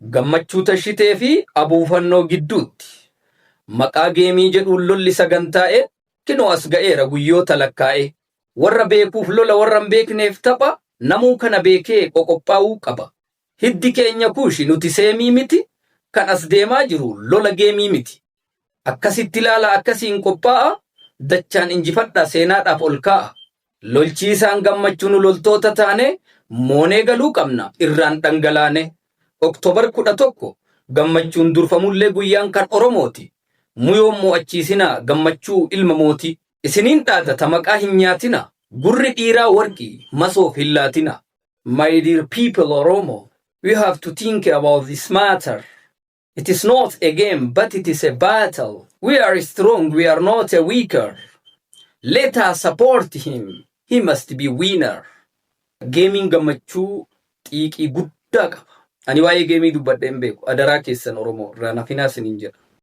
gammachuu tashitee fi abuufannoo gidduutti maqaa geemii jedhuun lolli sagantaa'e kinoo as ga'eera guyyoota lakkaa'e warra beekuuf lola warra hin beekneef tapha namuu kana beekee qoqophaa'uu qaba hiddi keenya kuushi nuti seemii miti kan as deemaa jiru lola geemii miti akkasitti ilaala akkasiin qophaa'a dachaan injifadha seenaadhaaf ol kaa'a lolchiisaan gammachuun loltoota taane moonee galuu qabna irraan dhangalaane Oktoobar 11 gammachuun durfamullee guyyaan kan Oromooti muyoon mo'achiisinaa gammachuu ilma mootii isiniin dhaadata maqaa hin nyaatina gurri dhiiraa warqii masoof hin laatina My dear people Oromo we have to think about this matter it is not a game but it is a battle we are strong we are not a weaker let us support him he must be winner gaming gammachuu xiiqii guddaa qaba ani waa'ee geemii dubbadheen beeku adaraa keessan Oromoo irraa nafinaa isiniin jedha